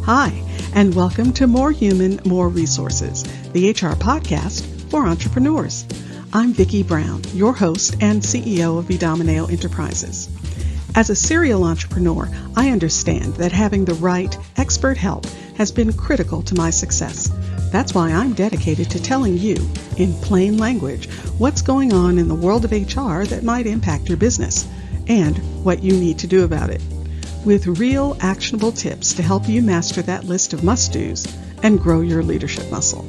Hi, and welcome to More Human, More Resources, the HR podcast for entrepreneurs. I'm Vicki Brown, your host and CEO of Vidamaneo Enterprises. As a serial entrepreneur, I understand that having the right expert help has been critical to my success. That's why I'm dedicated to telling you, in plain language, what's going on in the world of HR that might impact your business and what you need to do about it, with real actionable tips to help you master that list of must-dos and grow your leadership muscle.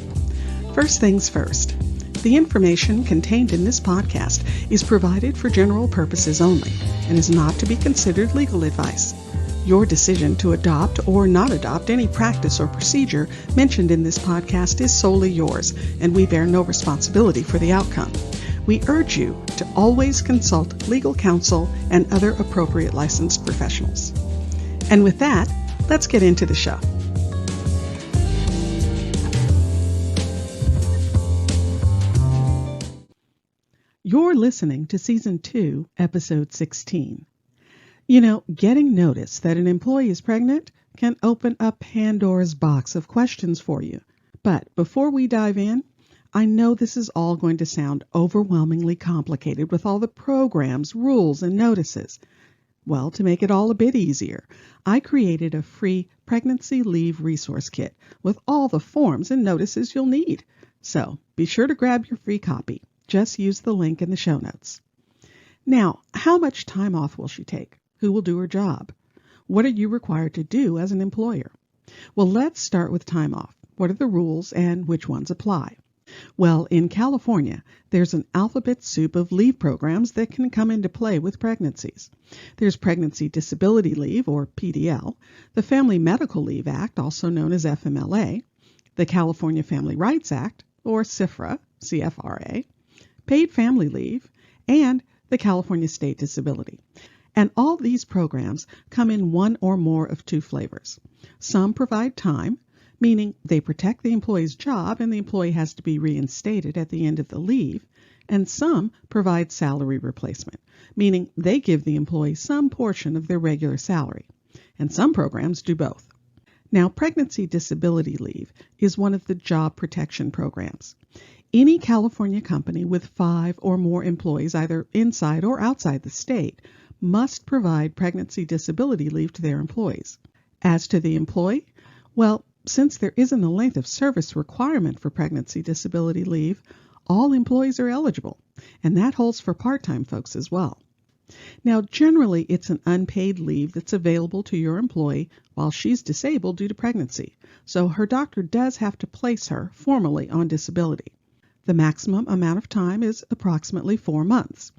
First things first, the information contained in this podcast is provided for general purposes only and is not to be considered legal advice. Your decision to adopt or not adopt any practice or procedure mentioned in this podcast is solely yours, and we bear no responsibility for the outcome. We urge you to always consult legal counsel and other appropriate licensed professionals. And with that, let's get into the show. You're listening to Season 2, Episode 16. You know, getting notice that an employee is pregnant can open up Pandora's box of questions for you. But before we dive in, I know this is all going to sound overwhelmingly complicated with all the programs, rules, and notices. Well, to make it all a bit easier, I created a free pregnancy leave resource kit with all the forms and notices you'll need. So be sure to grab your free copy. Just use the link in the show notes. Now, how much time off will she take? Who will do her job? What are you required to do as an employer? Well, let's start with time off. What are the rules and which ones apply? Well, in California, there's an alphabet soup of leave programs that can come into play with pregnancies. There's Pregnancy Disability Leave, or PDL, the Family Medical Leave Act, also known as FMLA, the California Family Rights Act, or CFRA, CFRA, Paid Family Leave, and the California State Disability. And all these programs come in one or more of two flavors. Some provide time, meaning they protect the employee's job and the employee has to be reinstated at the end of the leave, and some provide salary replacement, meaning they give the employee some portion of their regular salary. And some programs do both. Now, Pregnancy Disability Leave is one of the job protection programs. Any California company with 5 or more employees, either inside or outside the state, must provide pregnancy disability leave to their employees. As to the employee, well, since there isn't a length of service requirement for pregnancy disability leave, all employees are eligible, and that holds for part-time folks as well. Now, generally, it's an unpaid leave that's available to your employee while she's disabled due to pregnancy, so her doctor does have to place her formally on disability. The maximum amount of time is approximately 4 months.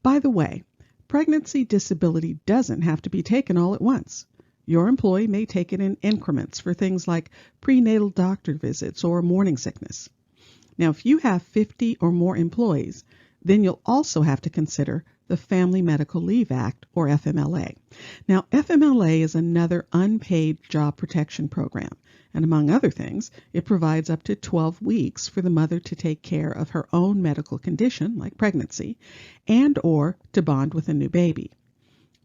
By the way, pregnancy disability doesn't have to be taken all at once. Your employee may take it in increments for things like prenatal doctor visits or morning sickness. Now, if you have 50 or more employees, then you'll also have to consider the Family Medical Leave Act, or FMLA. Now, FMLA is another unpaid job protection program, and among other things, it provides up to 12 weeks for the mother to take care of her own medical condition, like pregnancy, and or to bond with a new baby.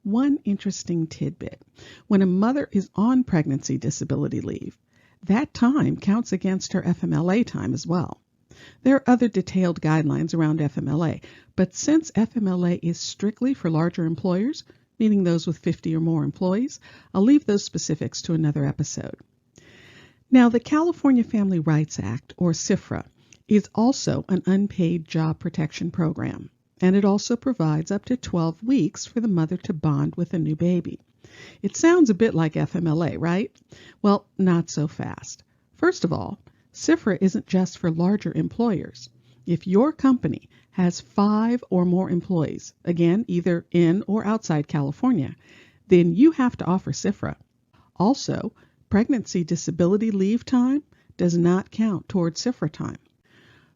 One interesting tidbit: when a mother is on pregnancy disability leave, that time counts against her FMLA time as well. There are other detailed guidelines around FMLA, but since FMLA is strictly for larger employers, meaning those with 50 or more employees, I'll leave those specifics to another episode. Now, the California Family Rights Act, or CFRA, is also an unpaid job protection program, and it also provides up to 12 weeks for the mother to bond with a new baby. It sounds a bit like FMLA, right? Well, not so fast. First of all, CFRA isn't just for larger employers. If your company has 5 or more employees, again, either in or outside California, then you have to offer CFRA. Also, pregnancy disability leave time does not count towards CFRA time.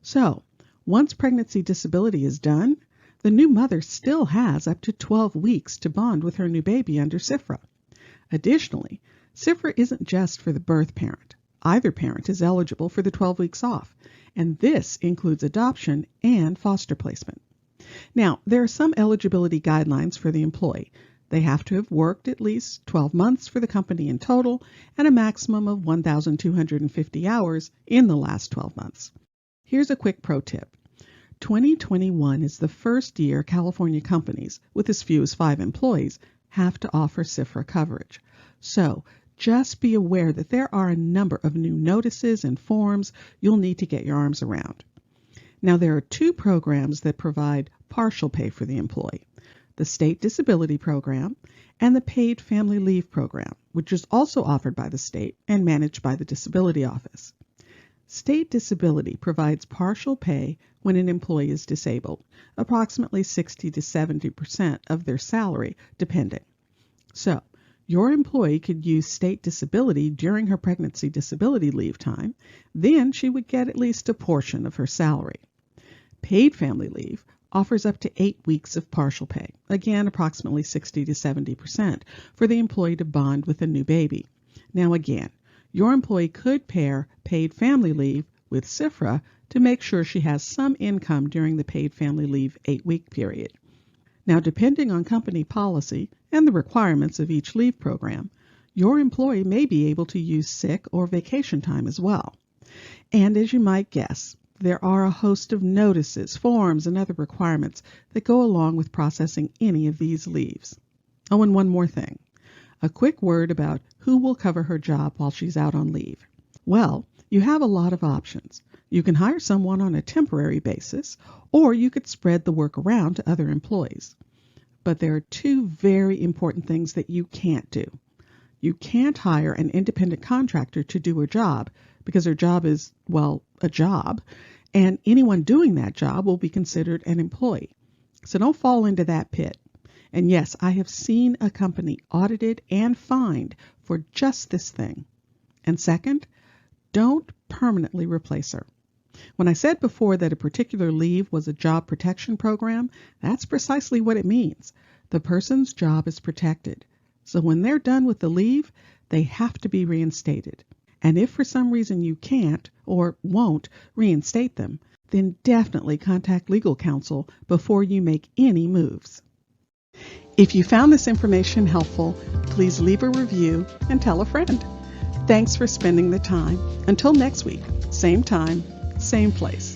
So, once pregnancy disability is done, the new mother still has up to 12 weeks to bond with her new baby under CFRA. Additionally, CFRA isn't just for the birth parent. Either parent is eligible for the 12 weeks off, and this includes adoption and foster placement. Now, there are some eligibility guidelines for the employee. They have to have worked at least 12 months for the company in total and a maximum of 1,250 hours in the last 12 months. Here's a quick pro tip. 2021 is the first year California companies with as few as 5 employees have to offer CFRA coverage. So just be aware that there are a number of new notices and forms you'll need to get your arms around. Now, there are 2 programs that provide partial pay for the employee: the State Disability Program and the Paid Family Leave Program, which is also offered by the state and managed by the Disability Office. State disability provides partial pay when an employee is disabled, approximately 60 to 70% of their salary, depending. So, your employee could use state disability during her pregnancy disability leave time, then she would get at least a portion of her salary. Paid family leave offers up to 8 weeks of partial pay, again approximately 60 to 70%, for the employee to bond with a new baby. Now again, your employee could pair paid family leave with CFRA to make sure she has some income during the paid family leave 8-week period. Now, depending on company policy and the requirements of each leave program, your employee may be able to use sick or vacation time as well. And as you might guess, there are a host of notices, forms, and other requirements that go along with processing any of these leaves. Oh, and one more thing. A quick word about who will cover her job while she's out on leave. Well, you have a lot of options. You can hire someone on a temporary basis, or you could spread the work around to other employees. But there are 2 very important things that you can't do. You can't hire an independent contractor to do her job because her job is, well, a job, and anyone doing that job will be considered an employee. So don't fall into that pit. And yes, I have seen a company audited and fined for just this thing. And second, don't permanently replace her. When I said before that a particular leave was a job protection program, that's precisely what it means. The person's job is protected. So when they're done with the leave, they have to be reinstated. And if for some reason you can't or won't reinstate them, then definitely contact legal counsel before you make any moves. If you found this information helpful, please leave a review and tell a friend. Thanks for spending the time. Until next week, same time, same place.